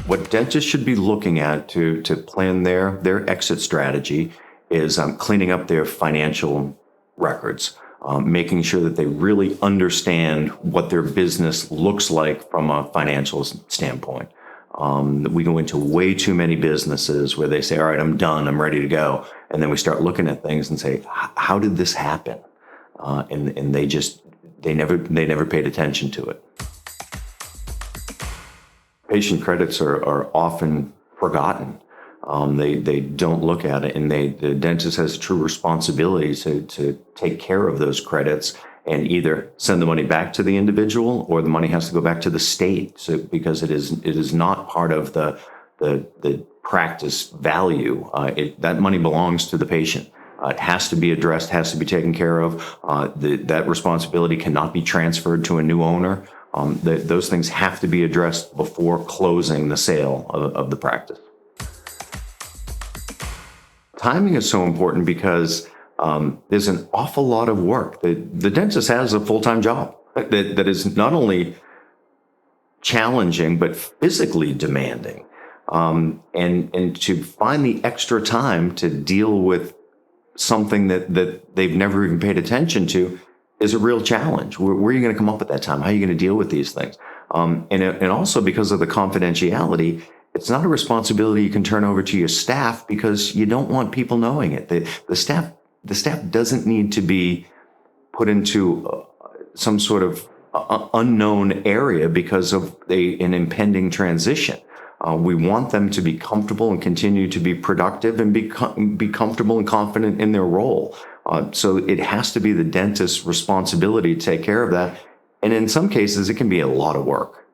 what dentists should be looking at to plan their exit strategy is cleaning up their financial records, making sure that they really understand what their business looks like from a financial standpoint. We go into way too many businesses where they say, all right, I'm done, I'm ready to go. And then we start looking at things and say, how did this happen? And they never paid attention to it. Patient credits are often forgotten. They don't look at it, and the dentist has a true responsibility to take care of those credits and either send the money back to the individual or the money has to go back to the state. So because it is not part of the practice value. That money belongs to the patient. It has to be addressed, has to be taken care of. That responsibility cannot be transferred to a new owner. Those things have to be addressed before closing the sale of the practice. Timing is so important because there's an awful lot of work. The dentist has a full-time job that is not only challenging, but physically demanding. And to find the extra time to deal with something that they've never even paid attention to is a real challenge. Where are you going to come up with that time? How are you going to deal with these things? And also because of the confidentiality, it's not a responsibility you can turn over to your staff because you don't want people knowing it. The staff doesn't need to be put into some sort of unknown area because of an impending transition. We want them to be comfortable and continue to be productive and be comfortable and confident in their role. So it has to be the dentist's responsibility to take care of that. And in some cases, it can be a lot of work.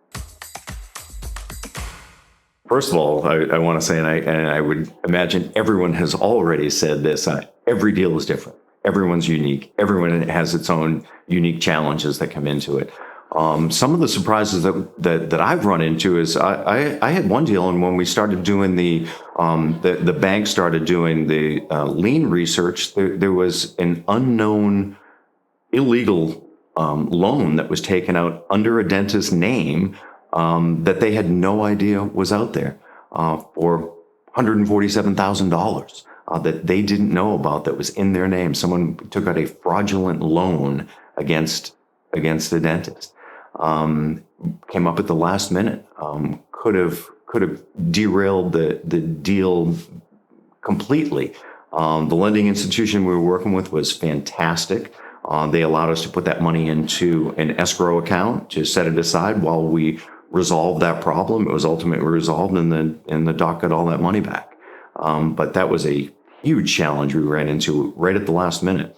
First of all, I want to say, and I would imagine everyone has already said this, every deal is different. Everyone's unique. Everyone has its own unique challenges that come into it. Some of the surprises that I've run into is I had one deal, and when we started doing the bank started doing the lien research, there was an unknown illegal loan that was taken out under a dentist's name that they had no idea was out there for $147,000 that they didn't know about, that was in their name. Someone took out a fraudulent loan against the dentist. Came up at the last minute. Could have derailed the deal completely. The lending institution we were working with was fantastic. They allowed us to put that money into an escrow account to set it aside while we resolved that problem. It was ultimately resolved, and the doc got all that money back. But that was a huge challenge we ran into right at the last minute.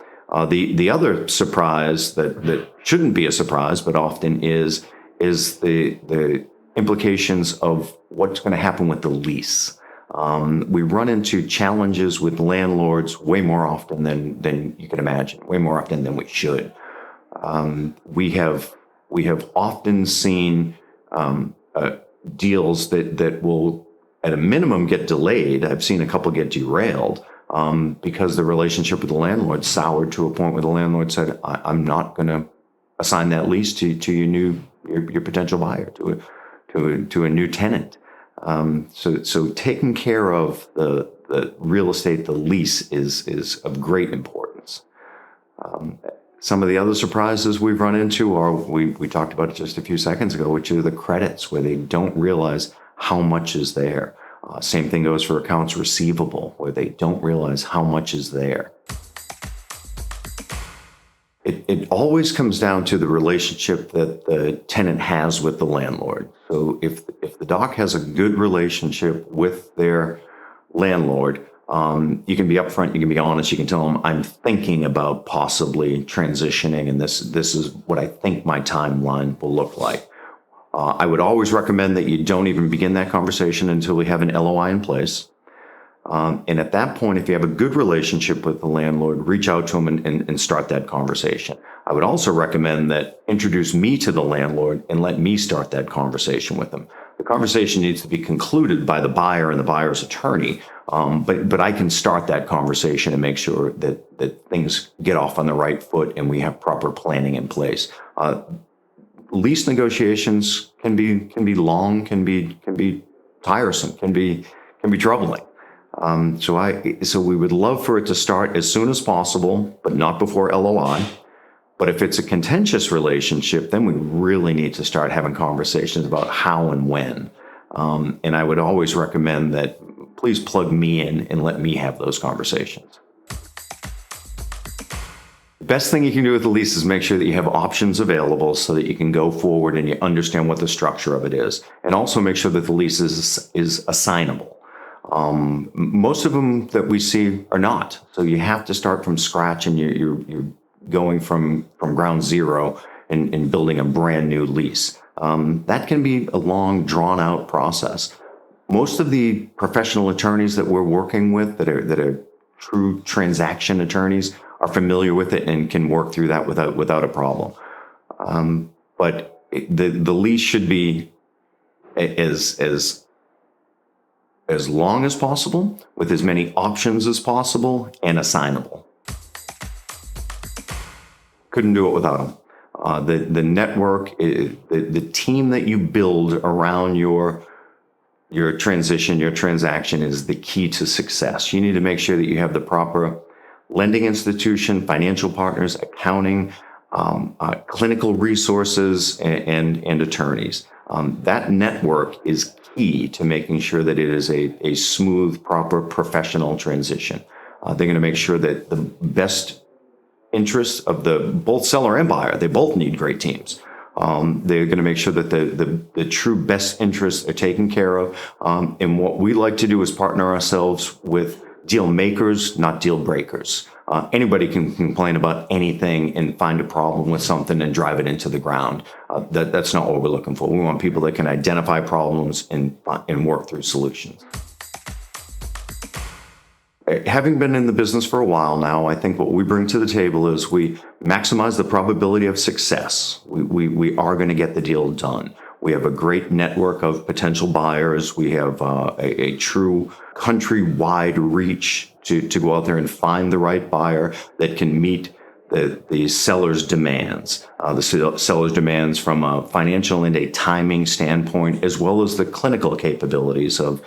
The other surprise that shouldn't be a surprise, but often is the implications of what's going to happen with the lease. We run into challenges with landlords way more often than you can imagine, way more often than we should. We have often seen deals that will, at a minimum, get delayed. I've seen a couple get derailed. Because the relationship with the landlord soured to a point where the landlord said, I'm not going to assign that lease to your potential buyer, to a new tenant. So taking care of the real estate, the lease is of great importance. Some of the other surprises we've run into are, we talked about it just a few seconds ago, which are the credits, where they don't realize how much is there. Same thing goes for accounts receivable, where they don't realize how much is there. It always comes down to the relationship that the tenant has with the landlord. So if the doc has a good relationship with their landlord, you can be upfront, you can be honest, you can tell them, I'm thinking about possibly transitioning, and this is what I think my timeline will look like. I would always recommend that you don't even begin that conversation until we have an LOI in place. And at that point, if you have a good relationship with the landlord, reach out to him and start that conversation. I would also recommend that introduce me to the landlord and let me start that conversation with them. The conversation needs to be concluded by the buyer and the buyer's attorney, but I can start that conversation and make sure that things get off on the right foot and we have proper planning in place. Lease negotiations can be long, can be tiresome, can be troubling. So we would love for it to start as soon as possible, but not before LOI. But if it's a contentious relationship, then we really need to start having conversations about how and when. And I would always recommend that please plug me in and let me have those conversations. The best thing you can do with the lease is make sure that you have options available so that you can go forward and you understand what the structure of it is. And also make sure that the lease is assignable. Most of them that we see are not. So you have to start from scratch, and you're going from ground zero and building a brand new lease. That can be a long, drawn out process. Most of the professional attorneys that we're working with that are true transaction attorneys are familiar with it and can work through that without a problem. But the lease should be as long as possible, with as many options as possible, and assignable. Couldn't do it without them. The network, the team that you build around your transition, your transaction, is the key to success. You need to make sure that you have the proper lending institution, financial partners, accounting, clinical resources, and attorneys. That network is key to making sure that it is a smooth, proper, professional transition. They're going to make sure that the best interests of both seller and buyer, they both need great teams. They're going to make sure that the true best interests are taken care of. And what we like to do is partner ourselves with deal makers, not deal breakers. Anybody can complain about anything and find a problem with something and drive it into the ground. That's not what we're looking for. We want people that can identify problems and work through solutions. Having been in the business for a while now, I think what we bring to the table is we maximize the probability of success. We are going to get the deal done. We have a great network of potential buyers. We have a true countrywide reach to go out there and find the right buyer that can meet the seller's demands. The seller's demands from a financial and a timing standpoint, as well as the clinical capabilities of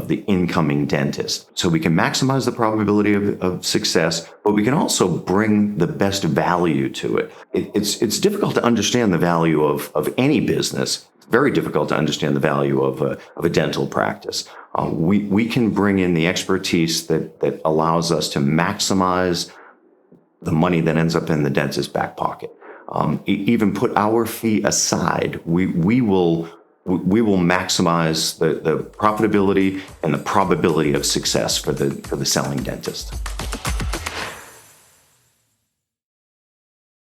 the incoming dentist. So we can maximize the probability of success, but we can also bring the best value to it. It's difficult to understand the value of any business. It's very difficult to understand the value of a dental practice. We can bring in the expertise that allows us to maximize the money that ends up in the dentist's back pocket. Even put our fee aside, we will maximize the profitability and the probability of success for the selling dentist.